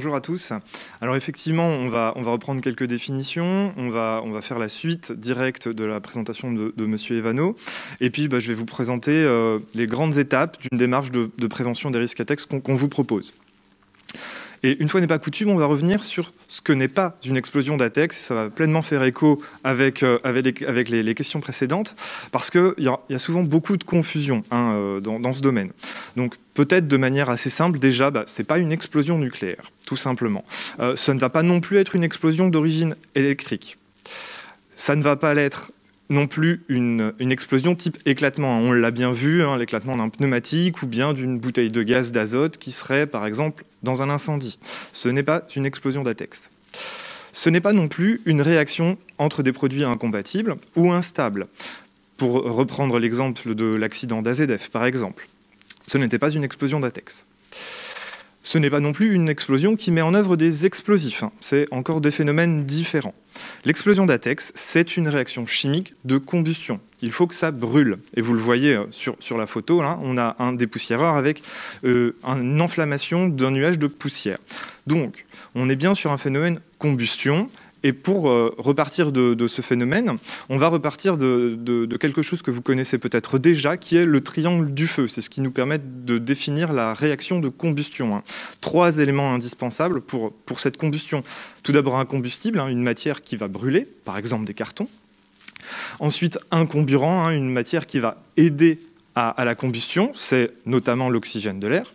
bonjour à tous. Alors effectivement, on va reprendre quelques définitions, on va faire la suite directe de la présentation de Monsieur Evano, et puis je vais vous présenter les grandes étapes d'une démarche de prévention des risques à texte qu'on vous propose. Et une fois n'est pas coutume, on va revenir sur ce que n'est pas une explosion d'ATEX. Ça va pleinement faire écho avec les questions précédentes, parce qu'il y a souvent beaucoup de confusion dans ce domaine. Donc peut-être de manière assez simple, déjà, ce n'est pas une explosion nucléaire, tout simplement. Ça ne va pas non plus être une explosion d'origine électrique. Ça ne va pas l'être non plus une explosion type éclatement. On l'a bien vu, l'éclatement d'un pneumatique ou bien d'une bouteille de gaz d'azote qui serait, par exemple, dans un incendie. Ce n'est pas une explosion d'ATEX. Ce n'est pas non plus une réaction entre des produits incompatibles ou instables. Pour reprendre l'exemple de l'accident d'AZF, par exemple, ce n'était pas une explosion d'ATEX. Ce n'est pas non plus une explosion qui met en œuvre des explosifs. C'est encore des phénomènes différents. L'explosion d'ATEX, c'est une réaction chimique de combustion. Il faut que ça brûle. Et vous le voyez sur la photo, là, on a un dépoussiéreur avec une enflammation d'un nuage de poussière. Donc, on est bien sur un phénomène combustion. Et pour repartir de ce phénomène, on va repartir de quelque chose que vous connaissez peut-être déjà, qui est le triangle du feu. C'est ce qui nous permet de définir la réaction de combustion. 3 éléments indispensables pour cette combustion. Tout d'abord un combustible, une matière qui va brûler, par exemple des cartons. Ensuite un comburant, une matière qui va aider à la combustion, c'est notamment l'oxygène de l'air.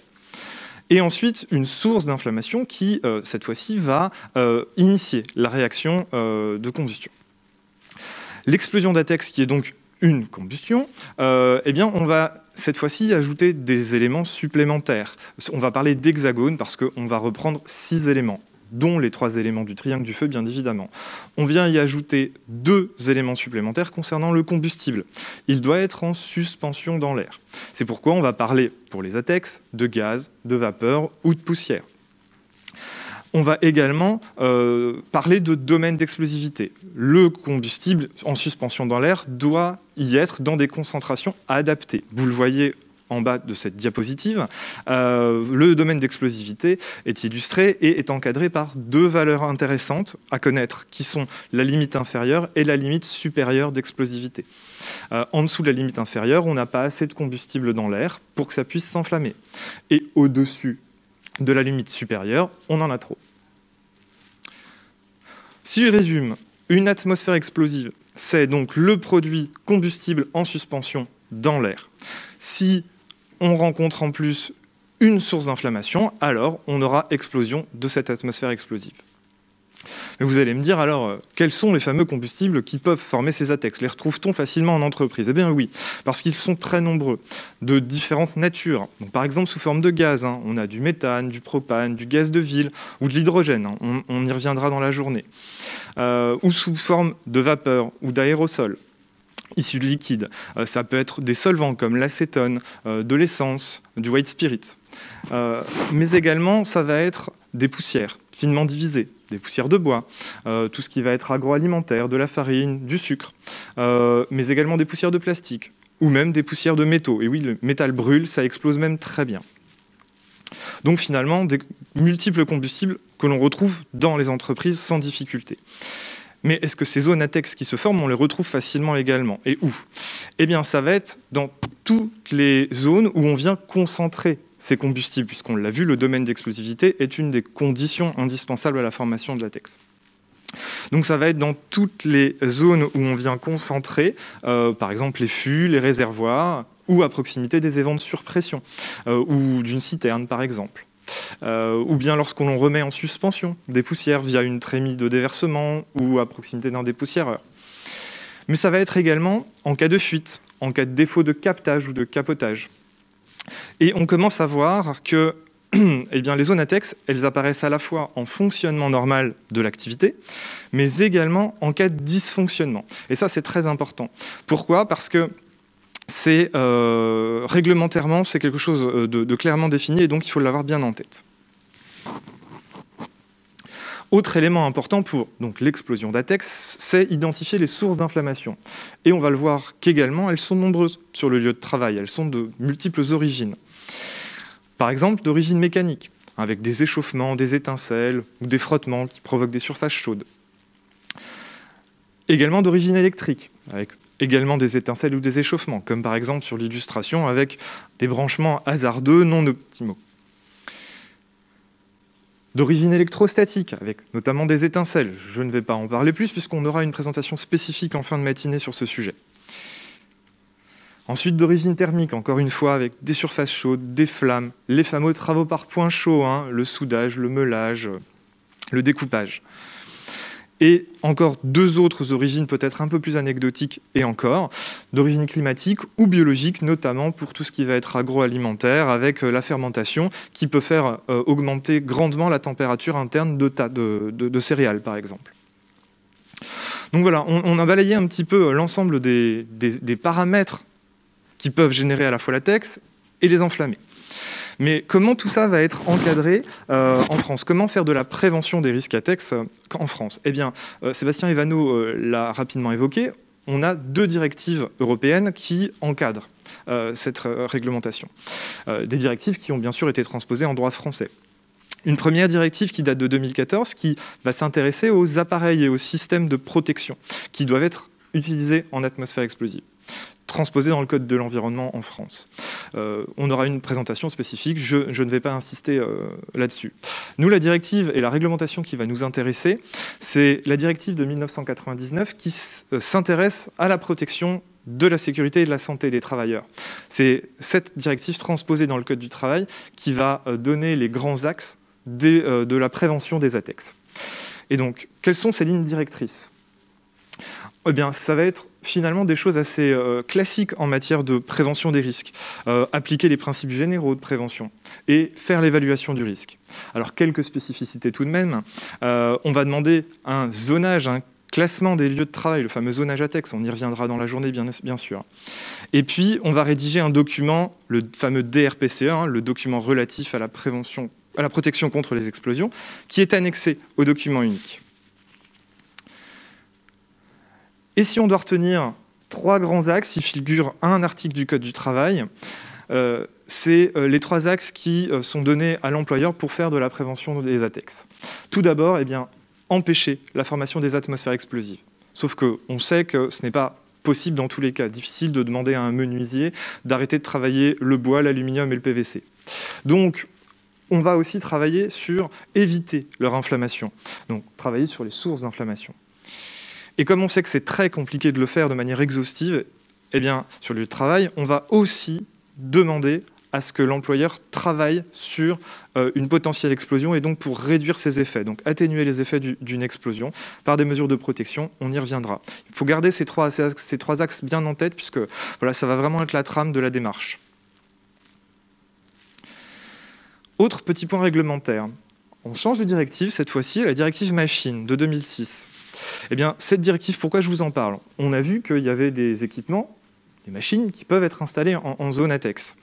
Et ensuite, une source d'inflammation qui, cette fois-ci, va initier la réaction de combustion. L'explosion d'ATEX, qui est donc une combustion, eh bien, on va cette fois-ci ajouter des éléments supplémentaires. On va parler d'hexagone parce qu'on va reprendre 6 éléments, dont les 3 éléments du triangle du feu, bien évidemment. On vient y ajouter 2 éléments supplémentaires concernant le combustible. Il doit être en suspension dans l'air. C'est pourquoi on va parler, pour les ATEX, de gaz, de vapeur ou de poussière. On va également parler de domaine d'explosivité. Le combustible en suspension dans l'air doit y être dans des concentrations adaptées. Vous le voyez en bas de cette diapositive, le domaine d'explosivité est illustré et est encadré par 2 valeurs intéressantes à connaître, qui sont la limite inférieure et la limite supérieure d'explosivité. En dessous de la limite inférieure, on n'a pas assez de combustible dans l'air pour que ça puisse s'enflammer. Et au-dessus de la limite supérieure, on en a trop. Si je résume, une atmosphère explosive, c'est donc le produit combustible en suspension dans l'air. Si on rencontre en plus une source d'inflammation, alors on aura explosion de cette atmosphère explosive. Mais vous allez me dire alors, quels sont les fameux combustibles qui peuvent former ces ATEX? Les retrouve-t-on facilement en entreprise? Eh bien oui, parce qu'ils sont très nombreux, de différentes natures. Donc, par exemple sous forme de gaz, on a du méthane, du propane, du gaz de ville ou de l'hydrogène, on y reviendra dans la journée. Ou sous forme de vapeur ou d'aérosol, issus de liquide. Ça peut être des solvants comme l'acétone, de l'essence, du white spirit. Mais également, ça va être des poussières finement divisées, des poussières de bois, tout ce qui va être agroalimentaire, de la farine, du sucre, mais également des poussières de plastique, ou même des poussières de métaux. Et oui, le métal brûle, ça explose même très bien. Donc finalement, des multiples combustibles que l'on retrouve dans les entreprises sans difficulté. Mais est-ce que ces zones ATEX qui se forment, on les retrouve facilement également? Et où? Eh bien, ça va être dans toutes les zones où on vient concentrer ces combustibles, puisqu'on l'a vu, le domaine d'explosivité est une des conditions indispensables à la formation de l'ATEX. Donc ça va être dans toutes les zones où on vient concentrer, par exemple les fûts, les réservoirs, ou à proximité des évents de surpression, ou d'une citerne par exemple. Ou bien lorsqu'on remet en suspension des poussières via une trémie de déversement ou à proximité d'un dépoussiéreur. Mais ça va être également en cas de fuite, en cas de défaut de captage ou de capotage. Et on commence à voir que eh bien, les zones ATEX, elles apparaissent à la fois en fonctionnement normal de l'activité, mais également en cas de dysfonctionnement. Et ça, c'est très important. Pourquoi? Parce que c'est réglementairement, c'est quelque chose de clairement défini et donc il faut l'avoir bien en tête. Autre élément important pour l'explosion d'ATEX, c'est identifier les sources d'inflammation. Et on va le voir qu'également, elles sont nombreuses sur le lieu de travail, elles sont de multiples origines. Par exemple, d'origine mécanique. avec des échauffements, des étincelles ou des frottements qui provoquent des surfaces chaudes. Également d'origine électrique, avec également des étincelles ou des échauffements, comme par exemple sur l'illustration avec des branchements hasardeux non optimaux. D'origine électrostatique, avec notamment des étincelles. Je ne vais pas en parler plus puisqu'on aura une présentation spécifique en fin de matinée sur ce sujet. Ensuite, d'origine thermique, encore une fois, avec des surfaces chaudes, des flammes, les fameux travaux par point chaud, le soudage, le meulage, le découpage. Et encore deux autres origines peut-être un peu plus anecdotiques et encore, d'origine climatique ou biologique, notamment pour tout ce qui va être agroalimentaire, avec la fermentation, qui peut faire augmenter grandement la température interne de céréales, par exemple. Donc voilà, on a balayé un petit peu l'ensemble des paramètres qui peuvent générer à la fois la TEX et les enflammer. Mais comment tout ça va être encadré en France? Comment faire de la prévention des risques à TEX en France? Eh bien, Sébastien Evano l'a rapidement évoqué, on a deux directives européennes qui encadrent cette réglementation. Des directives qui ont bien sûr été transposées en droit français. Une première directive qui date de 2014, qui va s'intéresser aux appareils et aux systèmes de protection qui doivent être utilisés en atmosphère explosive, transposé dans le Code de l'environnement en France. On aura une présentation spécifique, je ne vais pas insister là-dessus. Nous, la directive et la réglementation qui va nous intéresser, c'est la directive de 1999 qui s'intéresse à la protection de la sécurité et de la santé des travailleurs. C'est cette directive transposée dans le Code du travail qui va donner les grands axes de la prévention des ATEX. Et donc, quelles sont ces lignes directrices ? Eh bien, ça va être finalement des choses assez classiques en matière de prévention des risques. Appliquer les principes généraux de prévention et faire l'évaluation du risque. Alors, quelques spécificités tout de même. On va demander un zonage, un classement des lieux de travail, le fameux zonage ATEX, on y reviendra dans la journée bien sûr. Et puis, on va rédiger un document, le fameux DRPCE, le document relatif à la prévention, à la protection contre les explosions, qui est annexé au document unique. Et si on doit retenir trois grands axes, il figure un article du Code du travail, c'est les trois axes qui sont donnés à l'employeur pour faire de la prévention des ATEX. Tout d'abord, eh bien, empêcher la formation des atmosphères explosives. Sauf qu'on sait que ce n'est pas possible dans tous les cas. Difficile de demander à un menuisier d'arrêter de travailler le bois, l'aluminium et le PVC. Donc, on va aussi travailler sur éviter leur inflammation. Donc, travailler sur les sources d'inflammation. Et comme on sait que c'est très compliqué de le faire de manière exhaustive, eh bien, sur le lieu de travail, on va aussi demander à ce que l'employeur travaille sur une potentielle explosion et donc pour réduire ses effets, donc atténuer les effets d'une explosion par des mesures de protection, on y reviendra. Il faut garder ces trois axes bien en tête puisque voilà, ça va vraiment être la trame de la démarche. Autre petit point réglementaire, on change de directive cette fois-ci, la directive machine de 2006. Eh bien, cette directive, pourquoi je vous en parle? On a vu qu'il y avait des équipements, des machines qui peuvent être installées en zone ATEX.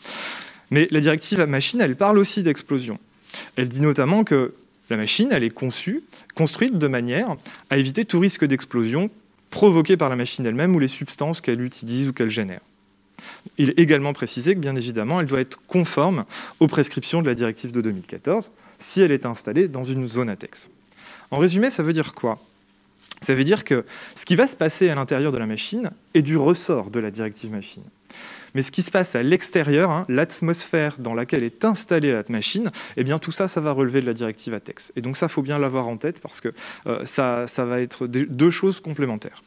Mais la directive machine, elle parle aussi d'explosion. Elle dit notamment que la machine, elle est construite de manière à éviter tout risque d'explosion provoqué par la machine elle-même ou les substances qu'elle utilise ou qu'elle génère. Il est également précisé que, bien évidemment, elle doit être conforme aux prescriptions de la directive de 2014 si elle est installée dans une zone ATEX. En résumé, ça veut dire quoi ? Ça veut dire que ce qui va se passer à l'intérieur de la machine est du ressort de la directive machine. Mais ce qui se passe à l'extérieur, l'atmosphère dans laquelle est installée la machine, eh bien tout ça, ça va relever de la directive ATEX. Et donc ça, il faut bien l'avoir en tête parce que ça va être deux choses complémentaires.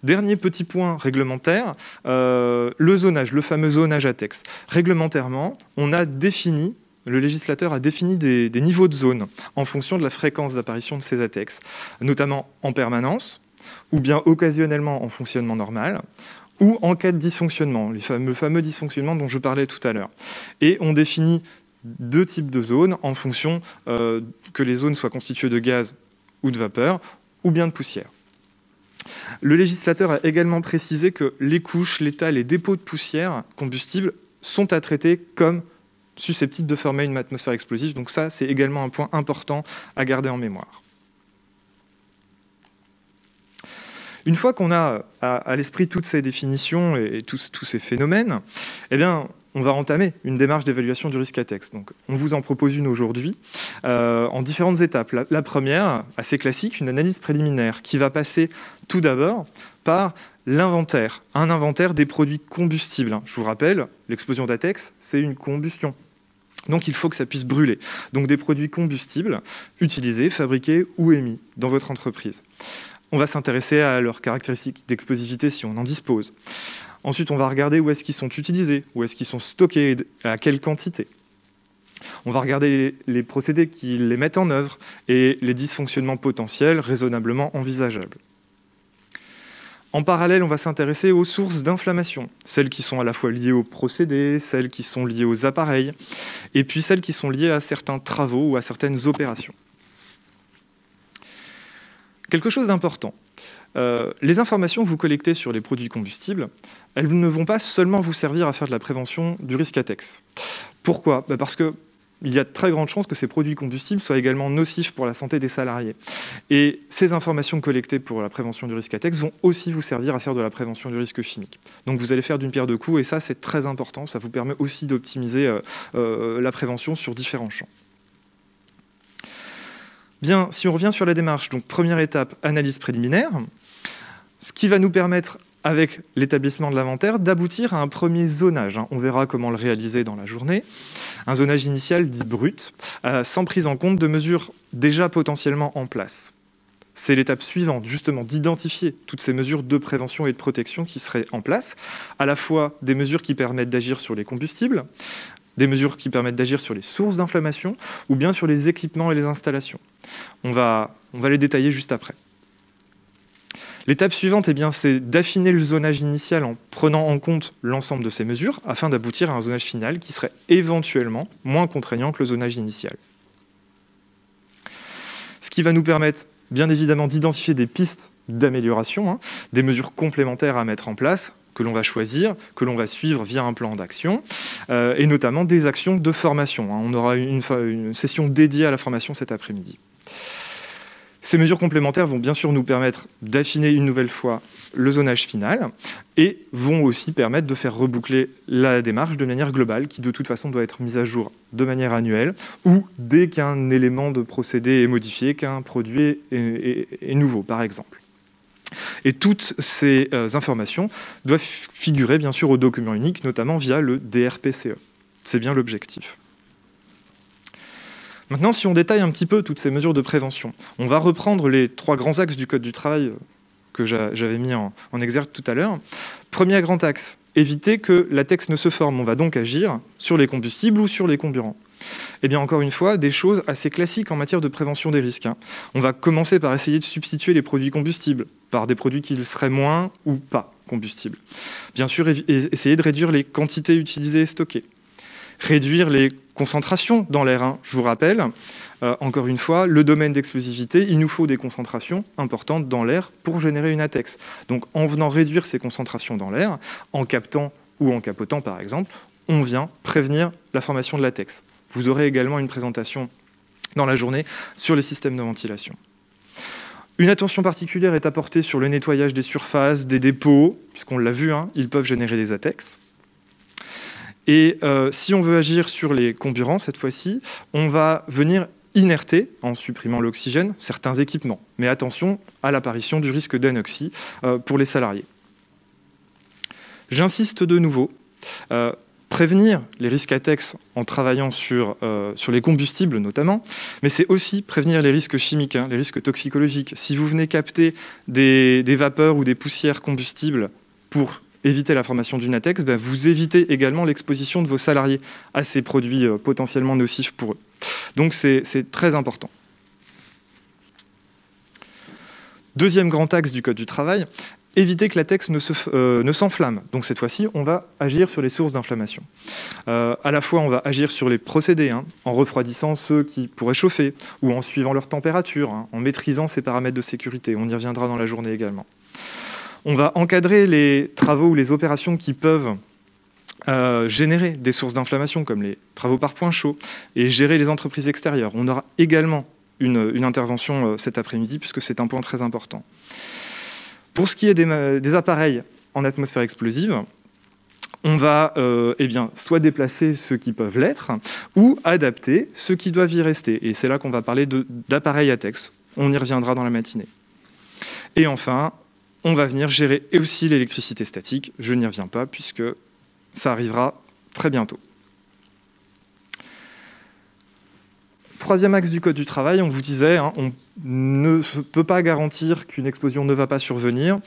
Dernier petit point réglementaire, le zonage, le fameux zonage ATEX. Réglementairement, le législateur a défini des niveaux de zone en fonction de la fréquence d'apparition de ces ATEX, notamment en permanence, ou bien occasionnellement en fonctionnement normal, ou en cas de dysfonctionnement, le fameux dysfonctionnement dont je parlais tout à l'heure. Et on définit deux types de zones en fonction que les zones soient constituées de gaz ou de vapeur, ou bien de poussière. Le législateur a également précisé que les couches, l'état, les dépôts de poussière combustible sont à traiter comme susceptibles de former une atmosphère explosive. Donc ça, c'est également un point important à garder en mémoire. Une fois qu'on a à l'esprit toutes ces définitions et tous ces phénomènes, eh bien, on va entamer une démarche d'évaluation du risque ATEX. Donc, on vous en propose une aujourd'hui en différentes étapes. La première, assez classique, une analyse préliminaire qui va passer tout d'abord par l'inventaire, un inventaire des produits combustibles. Je vous rappelle, l'explosion d'ATEX, c'est une combustion. Donc il faut que ça puisse brûler. Donc des produits combustibles utilisés, fabriqués ou émis dans votre entreprise. On va s'intéresser à leurs caractéristiques d'explosivité si on en dispose. Ensuite, on va regarder où est-ce qu'ils sont utilisés, où est-ce qu'ils sont stockés, à quelle quantité. On va regarder les procédés qui les mettent en œuvre et les dysfonctionnements potentiels raisonnablement envisageables. En parallèle, on va s'intéresser aux sources d'inflammation, celles qui sont à la fois liées aux procédés, celles qui sont liées aux appareils, et puis celles qui sont liées à certains travaux ou à certaines opérations. Quelque chose d'important. Les informations que vous collectez sur les produits combustibles, elles ne vont pas seulement vous servir à faire de la prévention du risque ATEX. Pourquoi ? Parce que il y a de très grandes chances que ces produits combustibles soient également nocifs pour la santé des salariés. Et ces informations collectées pour la prévention du risque ATEX vont aussi vous servir à faire de la prévention du risque chimique. Donc vous allez faire d'une pierre deux coups, et ça c'est très important, ça vous permet aussi d'optimiser la prévention sur différents champs. Bien, si on revient sur la démarche, donc première étape, analyse préliminaire, ce qui va nous permettre, avec l'établissement de l'inventaire, d'aboutir à un premier zonage. On verra comment le réaliser dans la journée. Un zonage initial dit brut, sans prise en compte de mesures déjà potentiellement en place. C'est l'étape suivante, justement, d'identifier toutes ces mesures de prévention et de protection qui seraient en place, à la fois des mesures qui permettent d'agir sur les combustibles, des mesures qui permettent d'agir sur les sources d'inflammation, ou bien sur les équipements et les installations. On va les détailler juste après. L'étape suivante, c'est d'affiner le zonage initial en prenant en compte l'ensemble de ces mesures afin d'aboutir à un zonage final qui serait éventuellement moins contraignant que le zonage initial. Ce qui va nous permettre, bien évidemment, d'identifier des pistes d'amélioration, des mesures complémentaires à mettre en place, que l'on va choisir, que l'on va suivre via un plan d'action, et notamment des actions de formation. On aura une session dédiée à la formation cet après-midi. Ces mesures complémentaires vont bien sûr nous permettre d'affiner une nouvelle fois le zonage final et vont aussi permettre de faire reboucler la démarche de manière globale qui de toute façon doit être mise à jour de manière annuelle ou dès qu'un élément de procédé est modifié, qu'un produit est nouveau par exemple. Et toutes ces informations doivent figurer bien sûr au document unique, notamment via le DRPCE. C'est bien l'objectif. Maintenant, si on détaille un petit peu toutes ces mesures de prévention, on va reprendre les 3 grands axes du Code du travail que j'avais mis en exergue tout à l'heure. Premier grand axe, éviter que l'ATEX ne se forme. On va donc agir sur les combustibles ou sur les comburants. Eh bien, encore une fois, des choses assez classiques en matière de prévention des risques. On va commencer par essayer de substituer les produits combustibles par des produits qui seraient moins ou pas combustibles. Bien sûr, essayer de réduire les quantités utilisées et stockées. Réduire les concentrations dans l'air. Je vous rappelle, encore une fois, le domaine d'explosivité, il nous faut des concentrations importantes dans l'air pour générer une ATEX. Donc en venant réduire ces concentrations dans l'air, en captant ou en capotant par exemple, on vient prévenir la formation de l'ATEX. Vous aurez également une présentation dans la journée sur les systèmes de ventilation. Une attention particulière est apportée sur le nettoyage des surfaces, des dépôts, puisqu'on l'a vu, ils peuvent générer des ATEX. Et si on veut agir sur les comburants, cette fois-ci, on va venir inerter, en supprimant l'oxygène, certains équipements. Mais attention à l'apparition du risque d'anoxie pour les salariés. J'insiste de nouveau, prévenir les risques ATEX en travaillant sur les combustibles notamment, mais c'est aussi prévenir les risques chimiques, les risques toxicologiques. Si vous venez capter des vapeurs ou des poussières combustibles pour éviter la formation d'une ATEX, vous évitez également l'exposition de vos salariés à ces produits potentiellement nocifs pour eux. Donc c'est très important. Deuxième grand axe du Code du travail, éviter que l'ATEX ne s'enflamme. Donc cette fois-ci, on va agir sur les sources d'inflammation. À la fois, on va agir sur les procédés, en refroidissant ceux qui pourraient chauffer, ou en suivant leur température, en maîtrisant ces paramètres de sécurité. On y reviendra dans la journée également. On va encadrer les travaux ou les opérations qui peuvent générer des sources d'inflammation, comme les travaux par point chaud, et gérer les entreprises extérieures. On aura également une intervention cet après-midi, puisque c'est un point très important. Pour ce qui est des appareils en atmosphère explosive, on va soit déplacer ceux qui peuvent l'être, ou adapter ceux qui doivent y rester. Et c'est là qu'on va parler d'appareils à texte. On y reviendra dans la matinée. Et enfin, on va venir gérer aussi l'électricité statique. Je n'y reviens pas, puisque ça arrivera très bientôt. Troisième axe du Code du travail, on vous disait, on ne peut pas garantir qu'une explosion ne va pas survenir.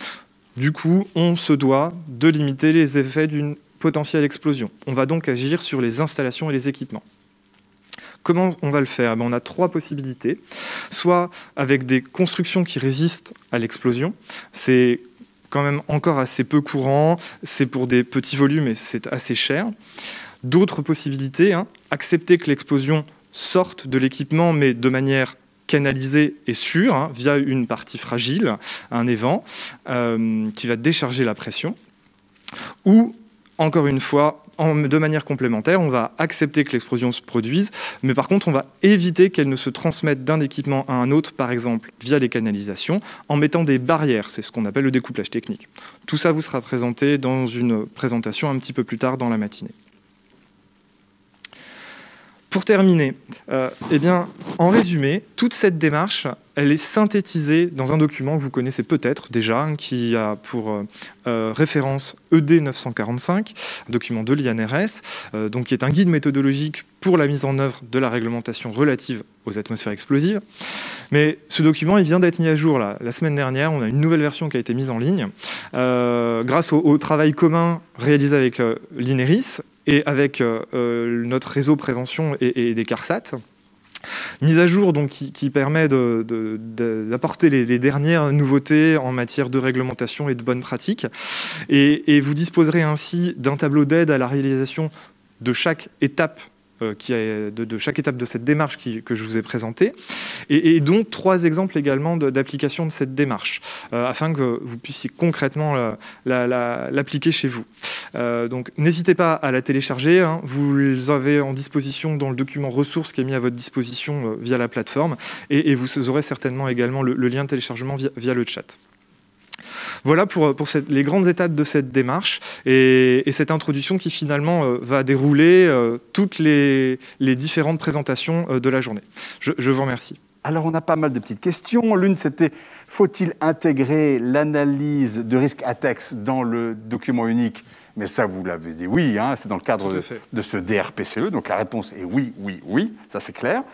Du coup, on se doit de limiter les effets d'une potentielle explosion. On va donc agir sur les installations et les équipements. Comment on va le faire? On a trois possibilités. Soit avec des constructions qui résistent à l'explosion. C'est quand même encore assez peu courant. C'est pour des petits volumes et c'est assez cher. D'autres possibilités, accepter que l'explosion sorte de l'équipement, mais de manière canalisée et sûre, via une partie fragile, un évent, qui va décharger la pression. Ou, encore une fois, de manière complémentaire, on va accepter que l'explosion se produise, mais par contre, on va éviter qu'elle ne se transmette d'un équipement à un autre, par exemple, via les canalisations, en mettant des barrières. C'est ce qu'on appelle le découplage technique. Tout ça vous sera présenté dans une présentation un petit peu plus tard dans la matinée. Pour terminer, en résumé, toute cette démarche, elle est synthétisée dans un document que vous connaissez peut-être déjà, qui a pour référence ED 945, un document de l'INRS, qui est un guide méthodologique pour la mise en œuvre de la réglementation relative aux atmosphères explosives. Mais ce document, il vient d'être mis à jour la semaine dernière. On a une nouvelle version qui a été mise en ligne grâce au travail commun réalisé avec l'INERIS et avec notre réseau prévention et des CARSAT. Mise à jour donc, qui permet d'apporter les dernières nouveautés en matière de réglementation et de bonnes pratiques. Et vous disposerez ainsi d'un tableau d'aide à la réalisation de chaque étape de chaque étape de cette démarche que je vous ai présentée, et donc 3 exemples également d'application de cette démarche, afin que vous puissiez concrètement l'appliquer chez vous. Donc n'hésitez pas à la télécharger, vous avez en disposition dans le document ressources qui est mis à votre disposition via la plateforme, et vous aurez certainement également le lien de téléchargement via le chat. Voilà pour les grandes étapes de cette démarche et cette introduction qui finalement va dérouler toutes les différentes présentations de la journée. Je vous remercie. Alors on a pas mal de petites questions. L'une c'était, faut-il intégrer l'analyse de risque ATEX dans le document unique? Mais ça vous l'avez dit oui, c'est dans le cadre de ce DRPCE, donc la réponse est oui, oui, oui, ça c'est clair.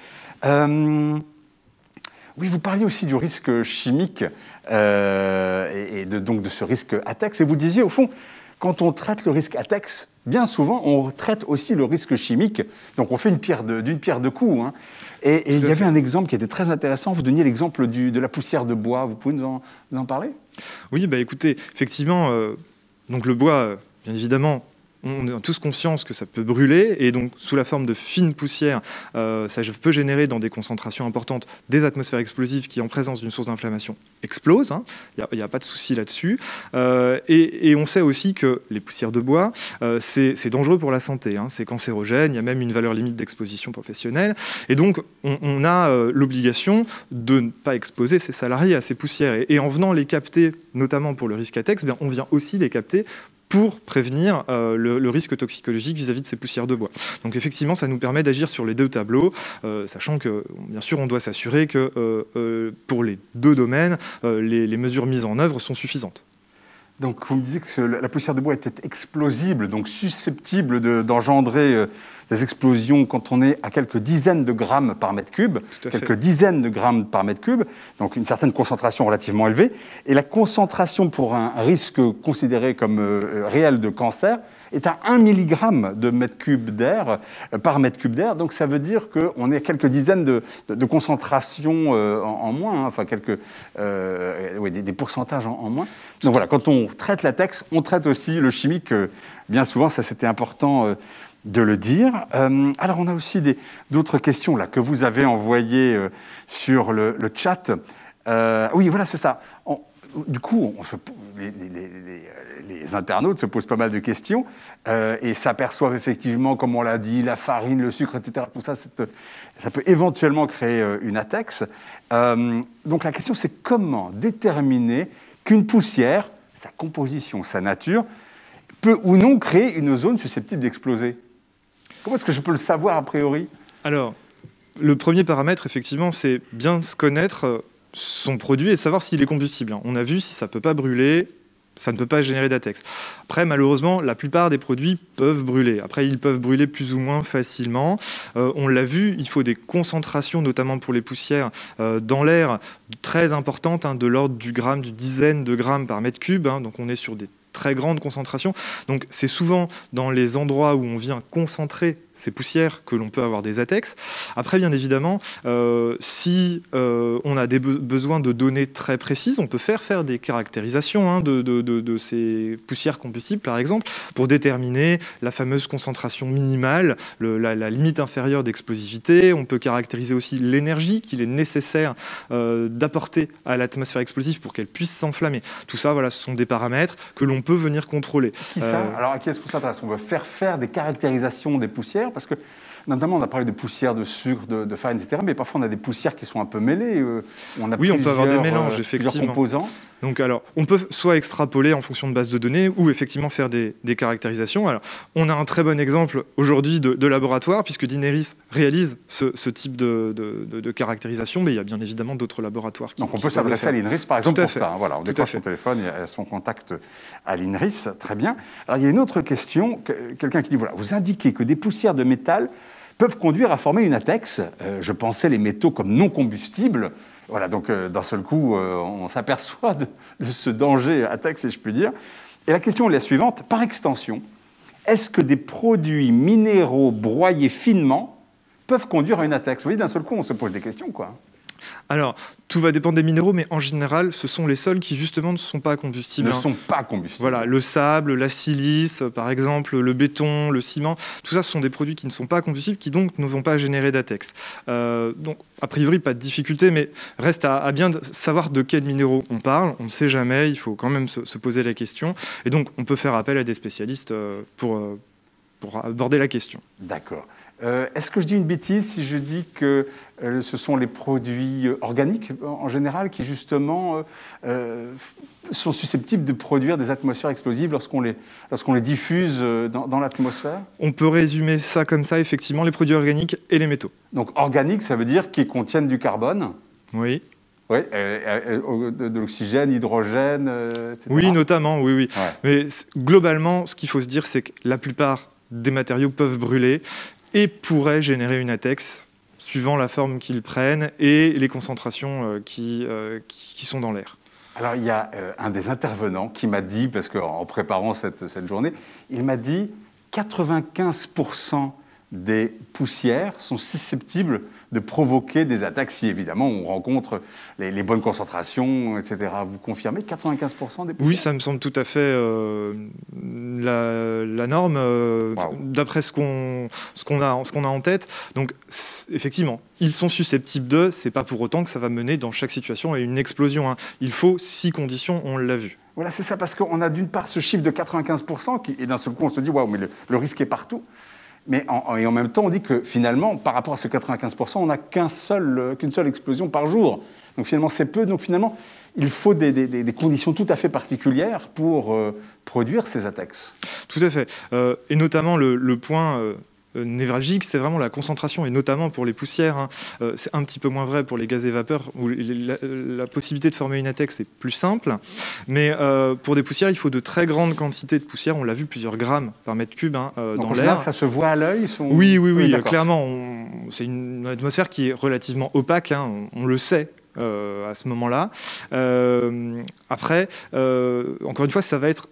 Oui, vous parliez aussi du risque chimique donc de ce risque ATEX. Et vous disiez, au fond, quand on traite le risque ATEX, bien souvent, on traite aussi le risque chimique. Donc on fait d'une pierre deux coups. Et il y avait un exemple qui était très intéressant. Vous donniez l'exemple de la poussière de bois. Vous pouvez nous en parler? Oui, écoutez, effectivement, donc le bois, bien évidemment, on a tous conscience que ça peut brûler, et donc sous la forme de fines poussières, ça peut générer dans des concentrations importantes des atmosphères explosives qui, en présence d'une source d'inflammation, explosent. Il n'y a pas de souci là-dessus. Et on sait aussi que les poussières de bois, c'est dangereux pour la santé, c'est cancérogène, il y a même une valeur limite d'exposition professionnelle. Et donc, on a l'obligation de ne pas exposer ses salariés à ces poussières. Et en venant les capter, notamment pour le risque ATEX, on vient aussi les capter pour prévenir le risque toxicologique vis-à-vis de ces poussières de bois. Donc effectivement, ça nous permet d'agir sur les 2 tableaux, sachant que, bien sûr, on doit s'assurer que pour les 2 domaines, les mesures mises en œuvre sont suffisantes. Donc vous me disiez que la poussière de bois était explosible, donc susceptible d'engendrer des explosions quand on est à quelques dizaines de grammes par mètre cube, dizaines de grammes par mètre cube, donc une certaine concentration relativement élevée. Et la concentration pour un risque considéré comme réel de cancer est à 1 mg de mètre cube d'air par mètre cube d'air. Donc ça veut dire qu'on est à quelques dizaines de concentrations en moins, des pourcentages en moins. Donc voilà, quand on traite la latex, on traite aussi le chimique. Bien souvent, ça c'était important de le dire. Alors on a aussi d'autres questions là, que vous avez envoyées sur le chat. Oui, voilà, c'est ça. Du coup, les internautes se posent pas mal de questions et s'aperçoivent effectivement, comme on l'a dit, la farine, le sucre, etc. Tout ça, ça peut éventuellement créer une ATEX. Donc la question, c'est comment déterminer qu'une poussière, sa composition, sa nature, peut ou non créer une zone susceptible d'exploser? Comment est-ce que je peux le savoir a priori? Alors, le premier paramètre, effectivement, c'est bien se connaître son produit et savoir s'il est combustible. On a vu, si ça ne peut pas brûler, ça ne peut pas générer d'ATEX. Après, malheureusement, la plupart des produits peuvent brûler. Après, ils peuvent brûler plus ou moins facilement. On l'a vu, il faut des concentrations, notamment pour les poussières, dans l'air, très importantes, de l'ordre du gramme, du dizaine de grammes par mètre cube. Donc on est sur des très grandes concentrations. Donc c'est souvent dans les endroits où on vient concentrer ces poussières que l'on peut avoir des ATEX. Après, bien évidemment, si on a besoin de données très précises, on peut faire des caractérisations de ces poussières combustibles, par exemple, pour déterminer la fameuse concentration minimale, la limite inférieure d'explosivité. On peut caractériser aussi l'énergie qu'il est nécessaire d'apporter à l'atmosphère explosive pour qu'elle puisse s'enflammer. Tout ça, voilà, ce sont des paramètres que l'on peut venir contrôler. Qui ça? Alors, à qui est-ce qu'on s'intéresse? On veut faire des caractérisations des poussières, parce que notamment on a parlé de poussière, de sucre, de farine, etc. Mais parfois on a des poussières qui sont un peu mêlées. Oui, on peut avoir des mélanges, effectivement. Composants. Donc, alors, on peut soit extrapoler en fonction de bases de données ou effectivement faire des caractérisations. Alors, on a un très bon exemple aujourd'hui de laboratoire, puisque l'INERIS réalise ce type de caractérisation, mais il y a bien évidemment d'autres laboratoires qui Donc on peut s'adresser à l'INRIS, par exemple, pour ça. Voilà, on décroche son fait. téléphone et son contact à l'INRIS. Très bien. Alors, il y a une autre question. Quelqu'un qui dit, voilà, vous indiquez que des poussières de métal peuvent conduire à former une ATEX. Je pensais les métaux comme non combustibles. Voilà, donc d'un seul coup, on s'aperçoit de ce danger ATEX, si je puis dire. Et la question est la suivante. Par extension, est-ce que des produits minéraux broyés finement peuvent conduire à une ATEX? Vous voyez, d'un seul coup, on se pose des questions, quoi. Alors, tout va dépendre des minéraux, mais en général, ce sont les sols qui, justement, ne sont pas combustibles. Ne sont pas combustibles. Voilà, le sable, la silice, par exemple, le béton, le ciment, tout ça, ce sont des produits qui ne sont pas combustibles, qui donc ne vont pas générer d'ATEX. Donc, a priori, pas de difficulté, mais reste à bien savoir de quels minéraux on parle. On ne sait jamais, il faut quand même se poser la question. Et donc, on peut faire appel à des spécialistes pour aborder la question. D'accord. Est-ce que je dis une bêtise si je dis que ce sont les produits organiques en général qui justement sont susceptibles de produire des atmosphères explosives lorsqu'on les diffuse dans l'atmosphère? On peut résumer ça comme ça, effectivement, les produits organiques et les métaux. Donc organique, ça veut dire qu'ils contiennent du carbone? Oui. Oui, de l'oxygène, hydrogène, etc. Oui, notamment, oui. Ouais. Mais globalement, ce qu'il faut se dire, c'est que la plupart des matériaux peuvent brûler et pourraient générer une ATEX suivant la forme qu'ils prennent et les concentrations qui sont dans l'air. Alors, il y a un des intervenants qui m'a dit, parce qu'en préparant cette journée, il m'a dit 95% des poussières sont susceptibles de provoquer des attaques si, évidemment, on rencontre les bonnes concentrations, etc. Vous confirmez 95% des poussières? Oui, ça me semble tout à fait la norme, d'après ce qu'on a en tête. Donc, effectivement, ils sont susceptibles de, c'est pas pour autant que ça va mener dans chaque situation à une explosion. Il faut 6 conditions, on l'a vu. Voilà, c'est ça, parce qu'on a d'une part ce chiffre de 95%, et d'un seul coup on se dit, waouh, mais le risque est partout. Mais en même temps, on dit que finalement, par rapport à ce 95%, on n'a qu'une seule explosion par jour. Donc finalement, c'est peu. Donc finalement, il faut des conditions tout à fait particulières pour produire ces ATEX. Tout à fait. Et notamment le point névralgique, c'est vraiment la concentration, et notamment pour les poussières. C'est un petit peu moins vrai pour les gaz et vapeurs, où la possibilité de former une ATEX est plus simple. Mais pour des poussières, il faut de très grandes quantités de poussière. On l'a vu, plusieurs grammes par mètre cube dans l'air. Ça se voit à l'œil? Oui, clairement. C'est une atmosphère qui est relativement opaque, on le sait. À ce moment-là. Après, encore une fois, ça va être...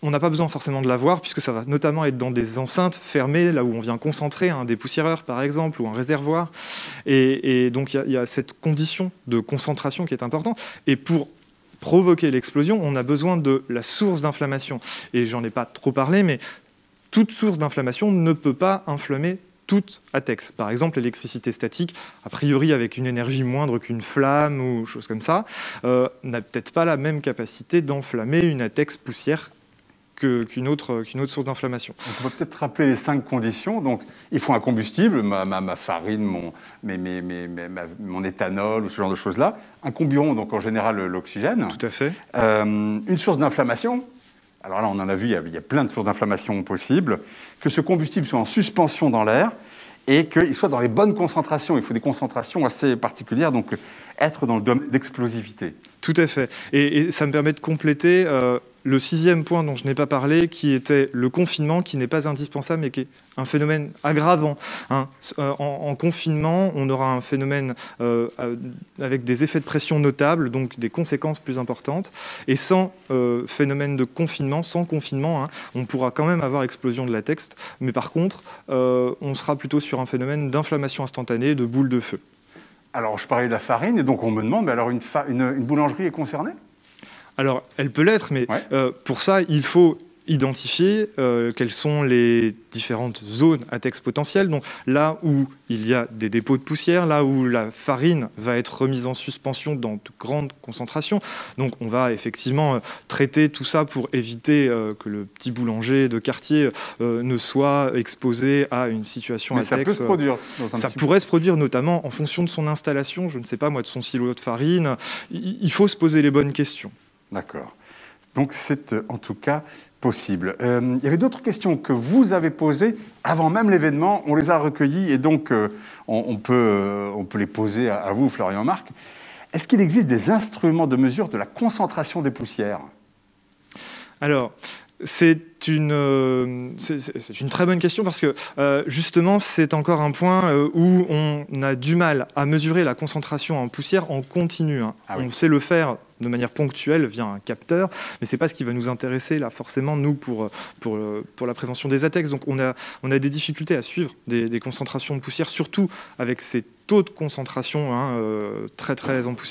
On n'a pas besoin forcément de la voir, puisque ça va notamment être dans des enceintes fermées, là où on vient concentrer des poussiéreurs, par exemple, ou un réservoir. Et donc, il y a cette condition de concentration qui est importante. Et pour provoquer l'explosion, on a besoin de la source d'inflammation. Et j'en ai pas trop parlé, mais toute source d'inflammation ne peut pas inflammer toute ATEX. Par exemple, l'électricité statique, a priori avec une énergie moindre qu'une flamme ou chose comme ça, n'a peut-être pas la même capacité d'enflammer une ATEX poussière qu'une autre source d'inflammation. On peut peut-être rappeler les 5 conditions. Donc, il faut un combustible, ma farine, mon éthanol, ou ce genre de choses-là. Un comburant, donc en général l'oxygène. Tout à fait. Une source d'inflammation. alors là on en a vu, il y a plein de sources d'inflammation possibles, que ce combustible soit en suspension dans l'air et qu'il soit dans les bonnes concentrations. Il faut des concentrations assez particulières, donc être dans le domaine d'explosivité. Tout à fait. Et ça me permet de compléter le 6e point dont je n'ai pas parlé, qui était le confinement, qui n'est pas indispensable, mais qui est un phénomène aggravant. Hein. En confinement, on aura un phénomène avec des effets de pression notables, donc des conséquences plus importantes. Et sans phénomène de confinement, hein, on pourra quand même avoir explosion de latex, mais par contre, on sera plutôt sur un phénomène d'inflammation instantanée, de boule de feu. Alors, je parlais de la farine, et donc on me demande, mais alors une boulangerie est concernée ? Alors, elle peut l'être, mais ouais. Pour ça, il faut identifier quelles sont les différentes zones à texte potentiel. Donc là où il y a des dépôts de poussière, là où la farine va être remise en suspension dans de grandes concentrations. Donc on va effectivement traiter tout ça pour éviter que le petit boulanger de quartier ne soit exposé à une situation à texte. Mais ça peut se produire. Ça pourrait se produire notamment en fonction de son installation, je ne sais pas moi, de son silo de farine. Il faut se poser les bonnes questions. D'accord. Donc c'est en tout cas possible. Il y avait d'autres questions que vous avez posées avant même l'événement. On les a recueillies et donc on peut les poser à vous, Florian Marc. Est-ce qu'il existe des instruments de mesure de la concentration des poussières ? Alors, c'est une très bonne question parce que justement c'est encore un point où on a du mal à mesurer la concentration en poussière en continu. Hein. Ah oui. On sait le faire de manière ponctuelle via un capteur, mais c'est pas ce qui va nous intéresser là forcément nous pour la prévention des ATEX. Donc on a des difficultés à suivre des concentrations de poussière, surtout avec ces taux de concentration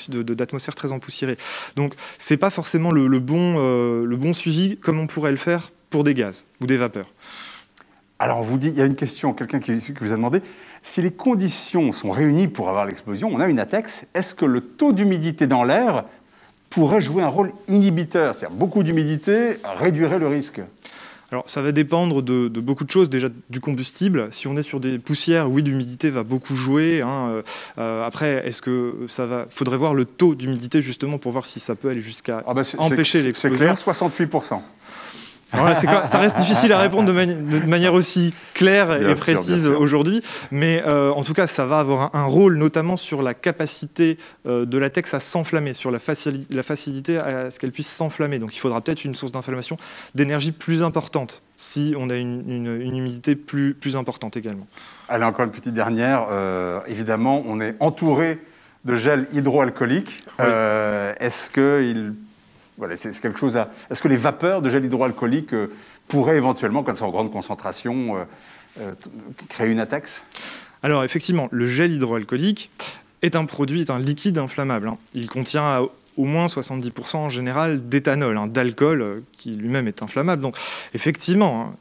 d'atmosphère très empoussiérée. Donc c'est pas forcément le bon suivi comme on pourrait le faire pour des gaz ou des vapeurs. Alors on vous dit, il y a une question, quelqu'un qui vous a demandé, si les conditions sont réunies pour avoir l'explosion, on a une ATEX, est-ce que le taux d'humidité dans l'air pourrait jouer un rôle inhibiteur? C'est-à-dire beaucoup d'humidité réduirait le risque? Alors, ça va dépendre de beaucoup de choses, déjà du combustible. Si on est sur des poussières, oui, l'humidité va beaucoup jouer. Hein. Après, est-ce que faudrait voir le taux d'humidité justement pour voir si ça peut aller jusqu'à empêcher l'explosion. C'est clair, 68%. Voilà, ça reste difficile à répondre de manière aussi claire et précise aujourd'hui, mais en tout cas, ça va avoir un rôle notamment sur la capacité de latex à s'enflammer, sur la facilité à ce qu'elle puisse s'enflammer. Donc il faudra peut-être une source d'inflammation d'énergie plus importante si on a une humidité plus importante également. Allez, encore une petite dernière. Évidemment, on est entouré de gel hydroalcoolique. Oui. Est-ce que les vapeurs de gel hydroalcoolique pourraient éventuellement, quand c'est en grande concentration, créer une ATEX? Alors effectivement, le gel hydroalcoolique est un liquide inflammable. Hein. Il contient au moins 70% en général d'éthanol, d'alcool qui lui-même est inflammable. Donc effectivement,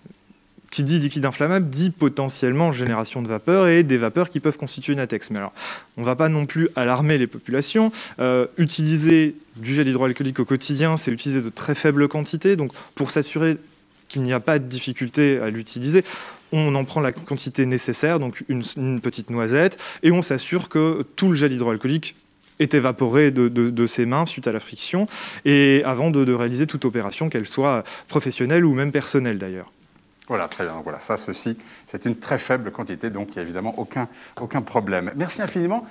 qui dit liquide inflammable dit potentiellement génération de vapeur et des vapeurs qui peuvent constituer une ATEX. Mais alors, on ne va pas non plus alarmer les populations. Utiliser du gel hydroalcoolique au quotidien, c'est utiliser de très faibles quantités. Donc, pour s'assurer qu'il n'y a pas de difficulté à l'utiliser, on en prend la quantité nécessaire, donc une petite noisette, et on s'assure que tout le gel hydroalcoolique est évaporé de ses mains suite à la friction, et avant de réaliser toute opération, qu'elle soit professionnelle ou même personnelle d'ailleurs. Voilà, très bien. Voilà, ça, c'est une très faible quantité, donc il n'y a évidemment aucun problème. Merci infiniment.